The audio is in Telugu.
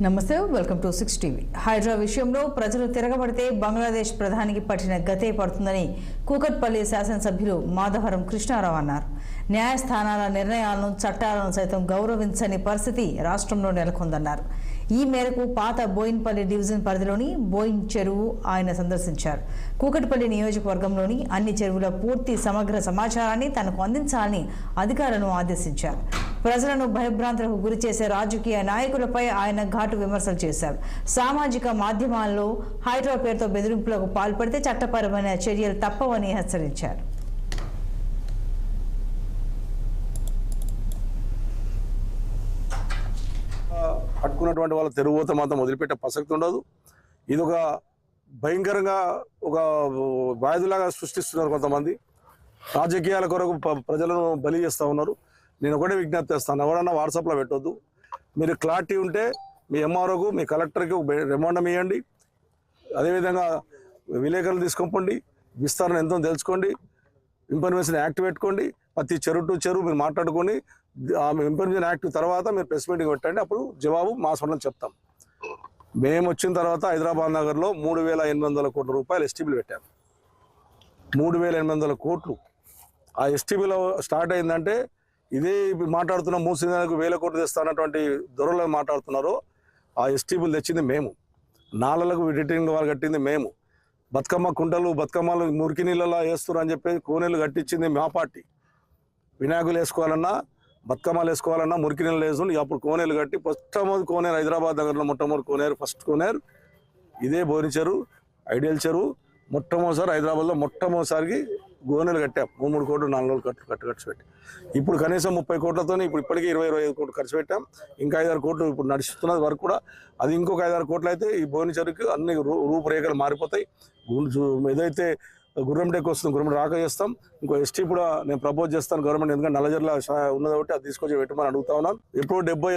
నమస్తే, వెల్కమ్ టు 6 టీవీ. హైడ్రా విషయంలో ప్రజలు తిరగబడితే బంగ్లాదేశ్ ప్రధానికి పట్టిన గతే పడుతుందని కూకట్పల్లి శాసనసభ్యులు మాధవరం కృష్ణారావు అన్నారు. న్యాయస్థానాల నిర్ణయాలను, చట్టాలను సైతం గౌరవించని పరిస్థితి రాష్ట్రంలో నెలకొందన్నారు. ఈ మేరకు పాత బోయిన్పల్లి డివిజన్ పరిధిలోని బోయిన్ చెరువు ఆయన సందర్శించారు. కూకట్పల్లి నియోజకవర్గంలోని అన్ని చెరువుల పూర్తి సమగ్ర సమాచారాన్ని తనకు అందించాలని అధికారులను ఆదేశించారు. ప్రజలను భయభ్రాంతులకు గురి చేసే రాజకీయ నాయకులపై ఆయన ఘాటు విమర్శలు చేశారు. సామాజిక మాధ్యమాల్లో హైడ్రా పేరుతో బెదిరింపులకు పాల్పడితే చట్టపరమైన చర్యలు తప్పవని హెచ్చరించారు. పట్టుకున్నటువంటి వాళ్ళ తెరువుత మాత్రం వదిలిపెట్టే ప్రసక్తి ఉండదు. ఇది ఒక భయంకరంగా ఒక వ్యాధిలాగా సృష్టిస్తున్నారు కొంతమంది. రాజకీయాల కొరకు ప్రజలను బలి చేస్తూ ఉన్నారు. నేను ఒకటే విజ్ఞప్తి చేస్తాను, ఎవరన్నా వాట్సాప్లో పెట్టొద్దు. మీరు క్లారిటీ ఉంటే మీ ఎంఆర్ఓకు, మీ కలెక్టర్కి రిమాండం ఇవ్వండి. అదేవిధంగా విలేకరులు తీసుకొంపండి, విస్తరణ ఎంతో తెలుసుకోండి, ఇన్ఫర్మేషన్ యాక్ట్ పెట్టుకోండి. ప్రతి చెరువు టు చెరువు మీరు మాట్లాడుకొని ఆ ఇన్ఫర్మేషన్ యాక్ట్ తర్వాత మీరు ప్రెస్ మీటింగ్ పెట్టండి. అప్పుడు జవాబు మా సొంతం చెప్తాం. మేము వచ్చిన తర్వాత హైదరాబాద్ నగర్లో 3,800 కోట్ల రూపాయలు ఎస్టీబీలు పెట్టాము. 3,800 కోట్లు ఆ ఎస్టీబీలో స్టార్ట్ అయిందంటే ఇదే మాట్లాడుతున్న మూసినకు 1,000 కోట్లు తెస్తానటువంటి దొరలు మాట్లాడుతున్నారు. ఆ ఎస్టీబీలు తెచ్చింది మేము, నాలలకు రిటైనింగ్ వాళ్ళు కట్టింది మేము, బతుకమ్మ కుంటలు బతుకమ్మలు మురికి నీళ్ళలా వేస్తున్నారు అని చెప్పి కోనేలు కట్టించింది మా పార్టీ. వినాయకులు వేసుకోవాలన్నా, బతుకమ్మలు వేసుకోవాలన్నా మురికి నీళ్ళు వేసుకుని అప్పుడు కోనేలు కట్టి మొట్టమొదటి కోనేరు హైదరాబాద్ నగర్లో మొట్టమొదటి కోనేరు, ఫస్ట్ కోనేరు ఇదే బోని చెరువు, ఐడియల్ చెరువు. మొట్టమొదటిసారి హైదరాబాద్లో మొట్టమొదటిసారికి గోనెలు కట్టాం. 3 కోట్లు 4 కోట్లు ఖర్చు పెట్టి. ఇప్పుడు కనీసం 30 కోట్లతో ఇప్పటికీ 20-25 కోట్లు ఖర్చు పెట్టాం. ఇంకా 5-6 కోట్లు ఇప్పుడు నడుస్తున్నది వరకు కూడా. అది ఇంకొక 5-6 కోట్లు అయితే ఈ బోని చెరువుకి అన్ని రూపురేఖలు మారిపోతాయి. ఏదైతే గుర్రంటెక్ వస్తుంది, గుర్రం రాక చేస్తాం. ఇంకో ఎస్టీ కూడా నేను ప్రపోజ్ చేస్తాను గవర్నమెంట్, ఎందుకంటే నల్లజర్ల ఉన్నది ఒకటి అది తీసుకొచ్చి పెట్టమని అడుగుతా ఉన్నాను. ఎప్పుడు 70